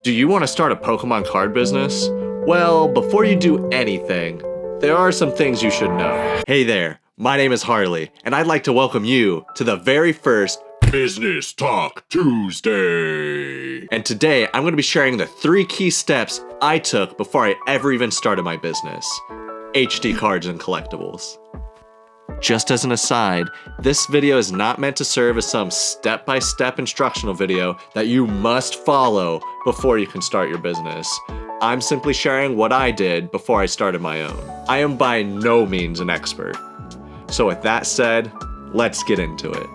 Do you want to start a Pokemon card business? Well, before you do anything, there are some things you should know. Hey there, my name is Harley, and I'd like to welcome you to the very first Business Talk Tuesday. And today, I'm going to be sharing the 3 key steps I took before I ever even started my business. HD cards and collectibles. Just as an aside, this video is not meant to serve as some step-by-step instructional video that you must follow before you can start your business. I'm simply sharing what I did before I started my own. I am by no means an expert. So with that said, let's get into it.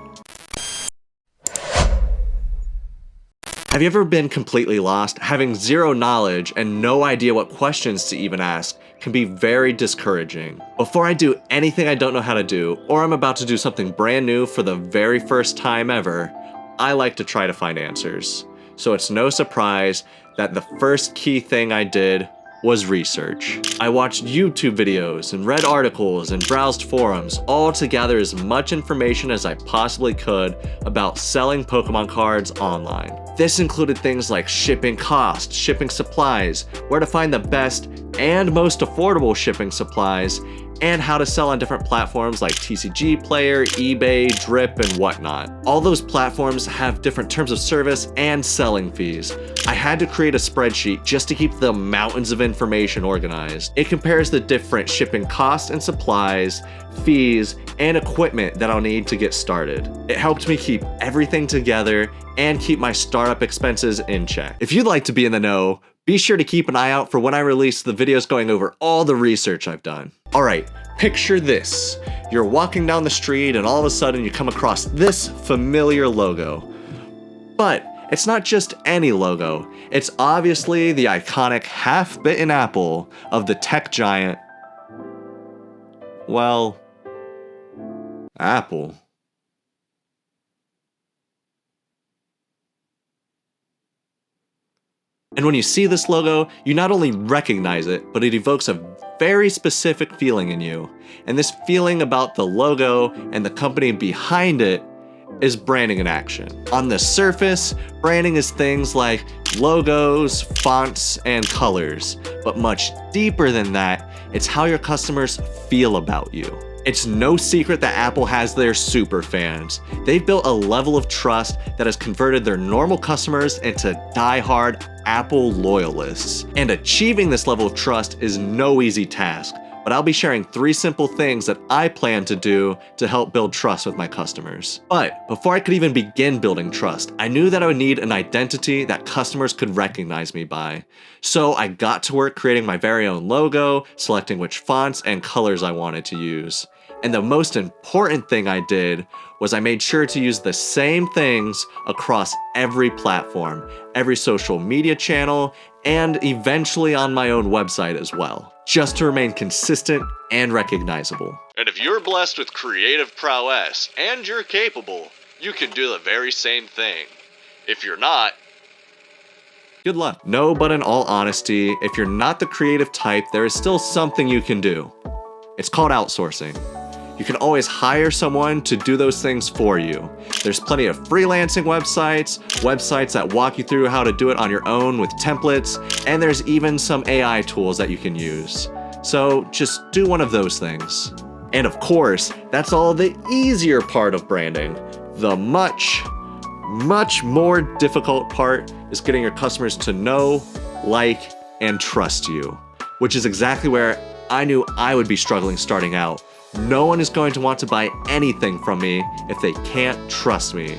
Have you ever been completely lost? Having zero knowledge and no idea what questions to even ask can be very discouraging. Before I do anything I don't know how to do, or I'm about to do something brand new for the very first time ever, I like to try to find answers. So it's no surprise that the first key thing I did was research. I watched YouTube videos and read articles and browsed forums, all to gather as much information as I possibly could about selling Pokemon cards online. This included things like shipping costs, shipping supplies, where to find the best and most affordable shipping supplies, and how to sell on different platforms like TCG Player, eBay, Drip, and whatnot. All those platforms have different terms of service and selling fees. I had to create a spreadsheet just to keep the mountains of information organized. It compares the different shipping costs and supplies, fees, and equipment that I'll need to get started. It helped me keep everything together and keep my startup expenses in check. If you'd like to be in the know, be sure to keep an eye out for when I release the videos going over all the research I've done. Alright, picture this. You're walking down the street and all of a sudden you come across this familiar logo. But it's not just any logo. It's obviously the iconic half-bitten apple of the tech giant, well, Apple. And when you see this logo, you not only recognize it, but it evokes a very specific feeling in you. And this feeling about the logo and the company behind it is branding in action. On the surface, branding is things like logos, fonts, and colors. But much deeper than that, it's how your customers feel about you. It's no secret that Apple has their super fans. They've built a level of trust that has converted their normal customers into die-hard Apple loyalists. And achieving this level of trust is no easy task, but I'll be sharing 3 simple things that I plan to do to help build trust with my customers. But before I could even begin building trust, I knew that I would need an identity that customers could recognize me by. So I got to work creating my very own logo, selecting which fonts and colors I wanted to use. And the most important thing I did was I made sure to use the same things across every platform, every social media channel, and eventually on my own website as well, just to remain consistent and recognizable. And if you're blessed with creative prowess and you're capable, you can do the very same thing. If you're not, good luck. No, but in all honesty, if you're not the creative type, there is still something you can do. It's called outsourcing. You can always hire someone to do those things for you. There's plenty of freelancing websites that walk you through how to do it on your own with templates, and there's even some AI tools that you can use. So just do one of those things. And of course, that's all the easier part of branding. The much more difficult part is getting your customers to know, like, and trust you, which is exactly where I knew I would be struggling starting out. No one is going to want to buy anything from me if they can't trust me.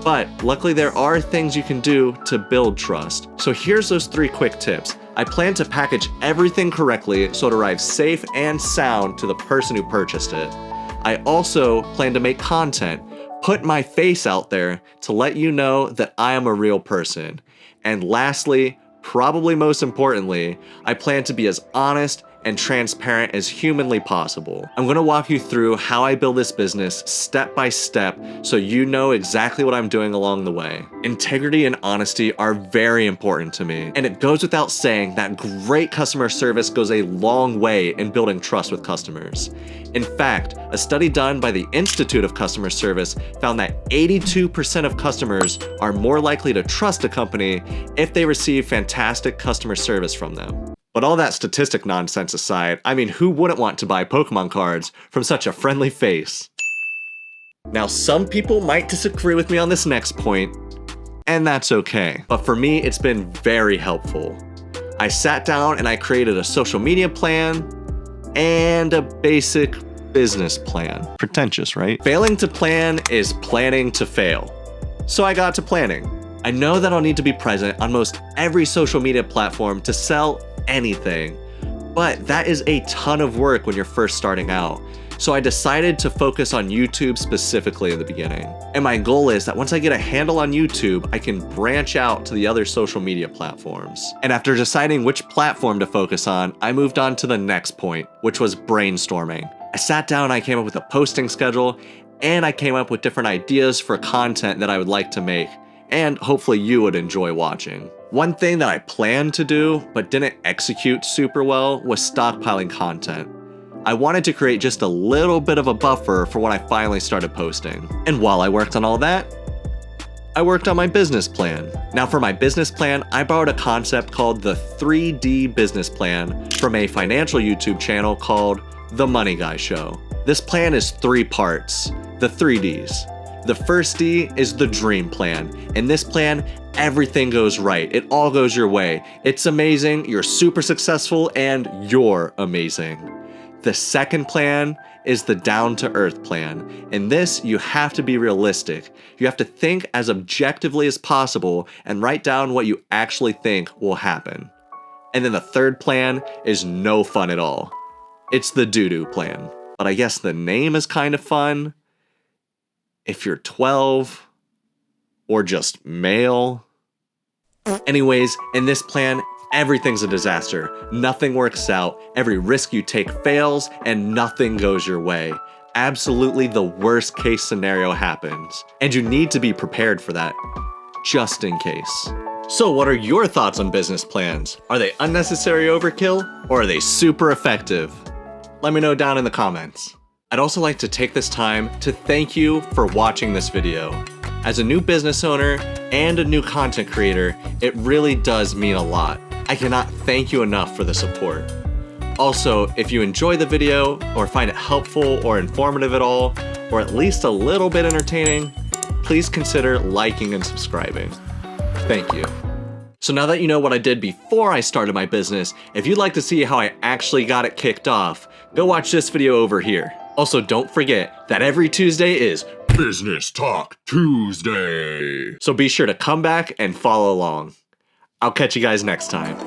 But luckily there are things you can do to build trust. So here's those 3 quick tips. I plan to package everything correctly so it arrives safe and sound to the person who purchased it. I also plan to make content, put my face out there to let you know that I am a real person. And lastly, probably most importantly, I plan to be as honest and transparent as humanly possible. I'm gonna walk you through how I build this business step by step so you know exactly what I'm doing along the way. Integrity and honesty are very important to me, and it goes without saying that great customer service goes a long way in building trust with customers. In fact, a study done by the Institute of Customer Service found that 82% of customers are more likely to trust a company if they receive fantastic customer service from them. But all that statistic nonsense aside, I mean, who wouldn't want to buy Pokemon cards from such a friendly face? Now, some people might disagree with me on this next point, and that's okay. But for me, it's been very helpful. I sat down and I created a social media plan and a basic business plan. Pretentious, right? Failing to plan is planning to fail. So I got to planning. I know that I'll need to be present on most every social media platform to sell anything, but that is a ton of work when you're first starting out. So I decided to focus on YouTube specifically in the beginning. And my goal is that once I get a handle on YouTube, I can branch out to the other social media platforms. And after deciding which platform to focus on, I moved on to the next point, which was brainstorming. I sat down, I came up with a posting schedule, and I came up with different ideas for content that I would like to make, and hopefully you would enjoy watching. One thing that I planned to do, but didn't execute super well, was stockpiling content. I wanted to create just a little bit of a buffer for when I finally started posting. And while I worked on all that, I worked on my business plan. Now for my business plan, I borrowed a concept called the 3D business plan from a financial YouTube channel called The Money Guy Show. This plan is 3 parts, the 3Ds. The first D is the dream plan. In this plan, everything goes right. It all goes your way. It's amazing, you're super successful, and you're amazing. The second plan is the down-to-earth plan. In this, you have to be realistic. You have to think as objectively as possible and write down what you actually think will happen. And then the third plan is no fun at all. It's the doo-doo plan. But I guess the name is kind of fun. If you're 12 or just male. Anyways, in this plan, everything's a disaster. Nothing works out. Every risk you take fails and nothing goes your way. Absolutely the worst case scenario happens. And you need to be prepared for that, just in case. So what are your thoughts on business plans? Are they unnecessary overkill or are they super effective? Let me know down in the comments. I'd also like to take this time to thank you for watching this video. As a new business owner and a new content creator, it really does mean a lot. I cannot thank you enough for the support. Also, if you enjoy the video or find it helpful or informative at all, or at least a little bit entertaining, please consider liking and subscribing. Thank you. So now that you know what I did before I started my business, if you'd like to see how I actually got it kicked off, go watch this video over here. Also, don't forget that every Tuesday is Business Talk Tuesday. So be sure to come back and follow along. I'll catch you guys next time.